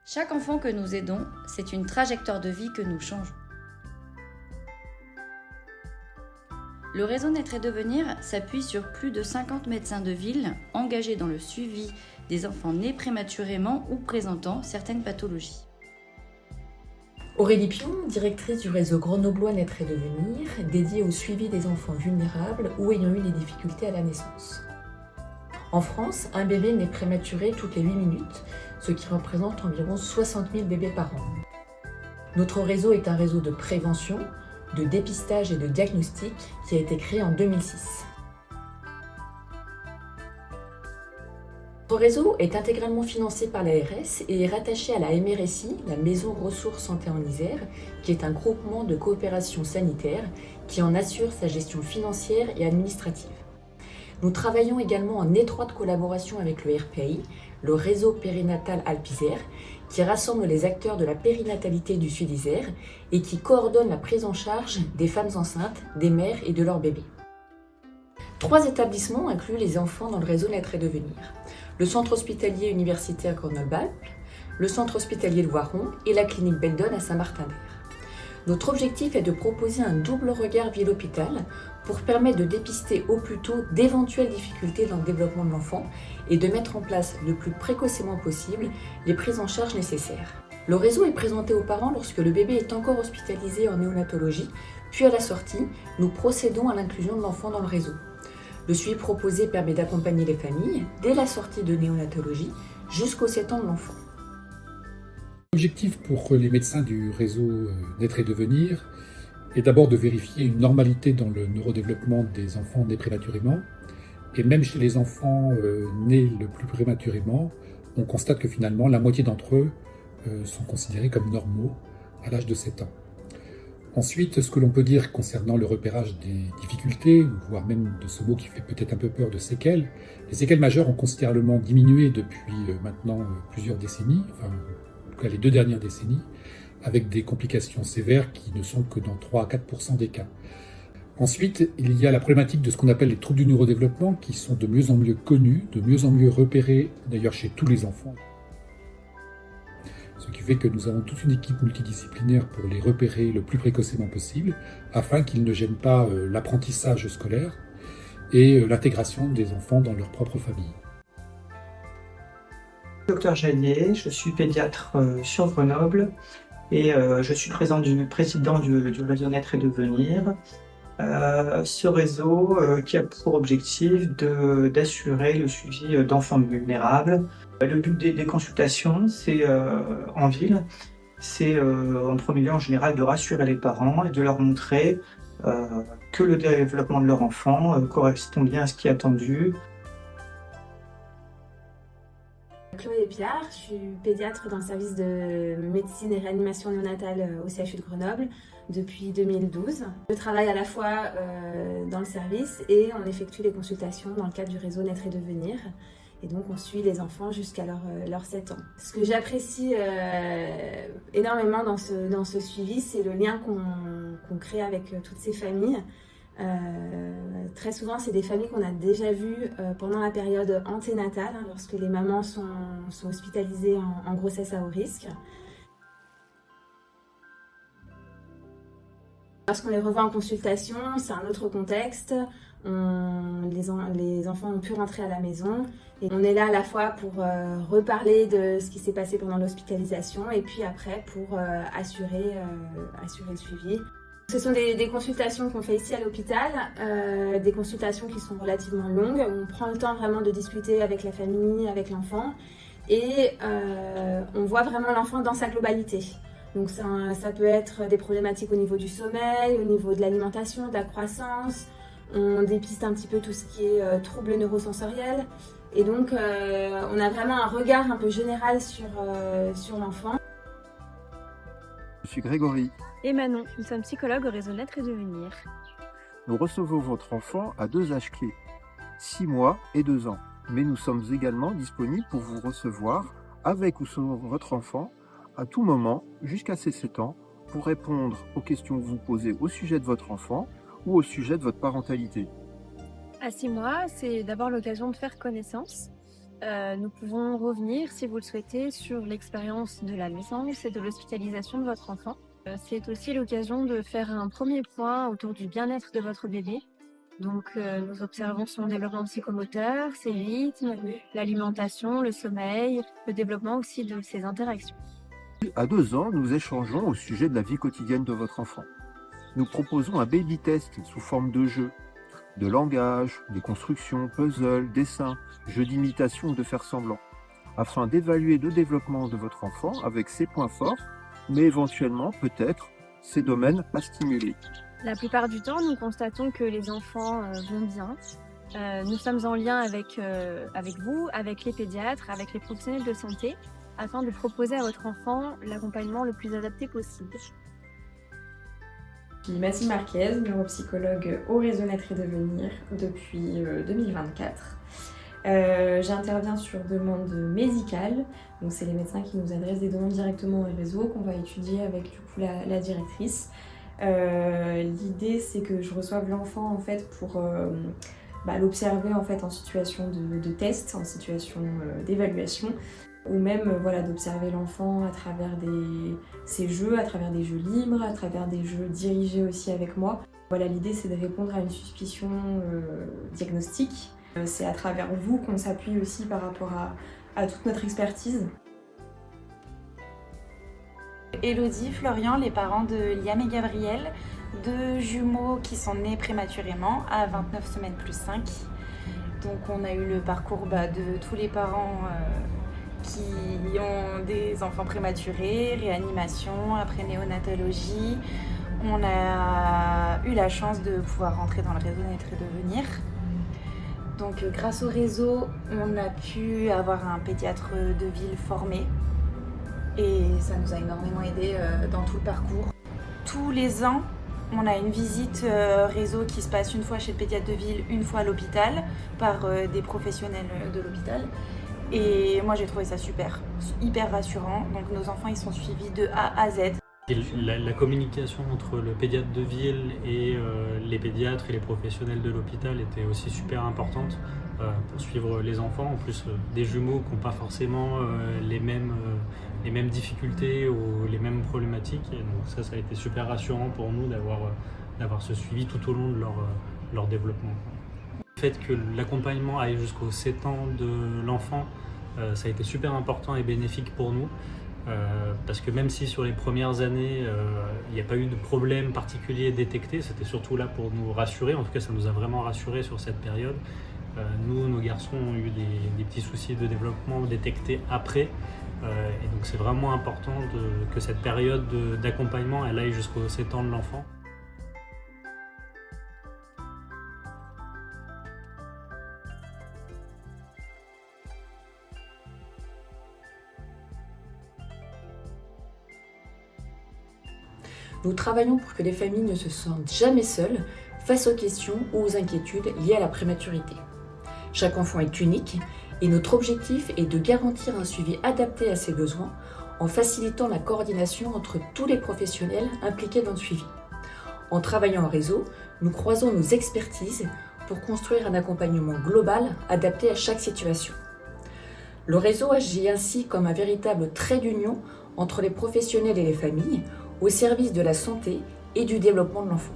Chaque enfant que nous aidons, c'est une trajectoire de vie que nous changeons. Le réseau Naître et Devenir s'appuie sur plus de 50 médecins de ville engagés dans le suivi des enfants nés prématurément ou présentant certaines pathologies. Aurélie Pion, directrice du réseau grenoblois Naître et Devenir, dédié au suivi des enfants vulnérables ou ayant eu des difficultés à la naissance. En France, un bébé naît prématuré toutes les 8 minutes, ce qui représente environ 60 000 bébés par an. Notre réseau est un réseau de prévention, de dépistage et de diagnostic qui a été créé en 2006. Notre réseau est intégralement financé par l'ARS et est rattaché à la MRSI, la Maison Ressources Santé en Isère, qui est un groupement de coopération sanitaire qui en assure sa gestion financière et administrative. Nous travaillons également en étroite collaboration avec le RPI, le réseau périnatal Alpes-Isère, qui rassemble les acteurs de la périnatalité du Sud-Isère et qui coordonne la prise en charge des femmes enceintes, des mères et de leurs bébés. 3 établissements incluent les enfants dans le réseau Naître et Devenir. Le centre hospitalier universitaire Grenoble-Alpes, le centre hospitalier de Voiron et la clinique Beldon à Saint-Martin-d'Air. Notre objectif est de proposer un double regard ville-hôpital pour permettre de dépister au plus tôt d'éventuelles difficultés dans le développement de l'enfant et de mettre en place le plus précocement possible les prises en charge nécessaires. Le réseau est présenté aux parents lorsque le bébé est encore hospitalisé en néonatologie, puis à la sortie, nous procédons à l'inclusion de l'enfant dans le réseau. Le suivi proposé permet d'accompagner les familles dès la sortie de néonatologie jusqu'aux 7 ans de l'enfant. L'objectif pour les médecins du réseau Naître et Devenir est d'abord de vérifier une normalité dans le neurodéveloppement des enfants nés prématurément. Et même chez les enfants nés le plus prématurément, on constate que finalement la moitié d'entre eux sont considérés comme normaux à l'âge de 7 ans. Ensuite, ce que l'on peut dire concernant le repérage des difficultés, voire même de ce mot qui fait peut-être un peu peur de séquelles, les séquelles majeures ont considérablement diminué depuis maintenant plusieurs décennies, enfin en tout cas les 2 dernières décennies, avec des complications sévères qui ne sont que dans 3 à 4% des cas. Ensuite, il y a la problématique de ce qu'on appelle les troubles du neurodéveloppement qui sont de mieux en mieux connus, de mieux en mieux repérés d'ailleurs chez tous les enfants. Ce qui fait que nous avons toute une équipe multidisciplinaire pour les repérer le plus précocement possible afin qu'ils ne gênent pas l'apprentissage scolaire et l'intégration des enfants dans leur propre famille. Docteur Jallier, je suis pédiatre sur Grenoble et je suis président du réseau Naître et Devenir. Ce réseau qui a pour objectif d'assurer le suivi d'enfants vulnérables. Le but des consultations, c'est en ville, c'est en premier lieu en général de rassurer les parents et de leur montrer que le développement de leur enfant correspond bien à ce qui est attendu. Chloé Piard, je suis pédiatre dans le service de médecine et réanimation néonatale au CHU de Grenoble depuis 2012. Je travaille à la fois dans le service et on effectue les consultations dans le cadre du réseau Naître et Devenir. Et donc on suit les enfants jusqu'à leurs 7 ans. Ce que j'apprécie énormément dans ce suivi, c'est le lien qu'on crée avec toutes ces familles. Très souvent, c'est des familles qu'on a déjà vues pendant la période anténatale, lorsque les mamans sont hospitalisées en grossesse à haut risque. Lorsqu'on les revoit en consultation, c'est un autre contexte. Les enfants ont pu rentrer à la maison et on est là à la fois pour reparler de ce qui s'est passé pendant l'hospitalisation et puis après pour assurer le suivi. Ce sont des consultations qu'on fait ici à l'hôpital, des consultations qui sont relativement longues, où on prend le temps vraiment de discuter avec la famille, avec l'enfant et on voit vraiment l'enfant dans sa globalité. Donc ça peut être des problématiques au niveau du sommeil, au niveau de l'alimentation, de la croissance. On dépiste un petit peu tout ce qui est troubles neurosensoriels. Et donc, on a vraiment un regard un peu général sur l'enfant. Je suis Grégory. Et Manon, nous sommes psychologues au réseau Naître et Devenir. Nous recevons votre enfant à 2 âges clés, 6 mois et 2 ans. Mais nous sommes également disponibles pour vous recevoir avec ou sans votre enfant à tout moment jusqu'à ses 7 ans pour répondre aux questions que vous posez au sujet de votre enfant ou au sujet de votre parentalité. À 6 mois, c'est d'abord l'occasion de faire connaissance. Nous pouvons revenir, si vous le souhaitez, sur l'expérience de la naissance et de l'hospitalisation de votre enfant. C'est aussi l'occasion de faire un premier point autour du bien-être de votre bébé. Donc, nous observons son développement psychomoteur, ses rythmes, l'alimentation, le sommeil, le développement aussi de ses interactions. À 2 ans, nous échangeons au sujet de la vie quotidienne de votre enfant. Nous proposons un baby test sous forme de jeu, de langage, des constructions, puzzles, dessins, jeux d'imitation ou de faire semblant, afin d'évaluer le développement de votre enfant avec ses points forts, mais éventuellement, peut-être, ses domaines à stimuler. La plupart du temps, nous constatons que les enfants vont bien. Nous sommes en lien avec vous, avec les pédiatres, avec les professionnels de santé, afin de proposer à votre enfant l'accompagnement le plus adapté possible. Je suis Mathilde Marquez, neuropsychologue au réseau Naître et Devenir depuis 2024. J'interviens sur demande médicale, donc c'est les médecins qui nous adressent des demandes directement au réseau qu'on va étudier avec du coup la directrice. L'idée c'est que je reçoive l'enfant en fait pour l'observer en fait en situation de test, en situation d'évaluation, ou même d'observer l'enfant à travers ses jeux, à travers des jeux libres, à travers des jeux dirigés aussi avec moi. L'idée c'est de répondre à une suspicion diagnostique. C'est à travers vous qu'on s'appuie aussi par rapport à toute notre expertise. Élodie, Florian, les parents de Liam et Gabriel, 2 jumeaux qui sont nés prématurément à 29 semaines plus 5. Donc on a eu le parcours de tous les parents qui ont des enfants prématurés, réanimation, après néonatologie. On a eu la chance de pouvoir rentrer dans le réseau Naître et Devenir. Donc grâce au réseau, on a pu avoir un pédiatre de ville formé et ça nous a énormément aidé dans tout le parcours. Tous les ans, on a une visite réseau qui se passe une fois chez le pédiatre de ville, une fois à l'hôpital par des professionnels de l'hôpital. Et moi j'ai trouvé ça super, hyper rassurant. Donc nos enfants ils sont suivis de A à Z. Et la communication entre le pédiatre de ville et les pédiatres et les professionnels de l'hôpital était aussi super importante pour suivre les enfants. En plus des jumeaux qui n'ont pas forcément les mêmes difficultés ou les mêmes problématiques. Et donc ça a été super rassurant pour nous d'avoir ce suivi tout au long de leur développement. Le fait que l'accompagnement aille jusqu'aux 7 ans de l'enfant, ça a été super important et bénéfique pour nous. Parce que même si sur les premières années, il n'y a pas eu de problème particulier détecté, c'était surtout là pour nous rassurer. En tout cas, ça nous a vraiment rassurés sur cette période. Nous, nos garçons ont eu des petits soucis de développement détectés après. Et donc c'est vraiment important que cette période d'accompagnement, elle aille jusqu'aux 7 ans de l'enfant. Nous travaillons pour que les familles ne se sentent jamais seules face aux questions ou aux inquiétudes liées à la prématurité. Chaque enfant est unique et notre objectif est de garantir un suivi adapté à ses besoins en facilitant la coordination entre tous les professionnels impliqués dans le suivi. En travaillant en réseau, nous croisons nos expertises pour construire un accompagnement global adapté à chaque situation. Le réseau agit ainsi comme un véritable trait d'union entre les professionnels et les familles, au service de la santé et du développement de l'enfant.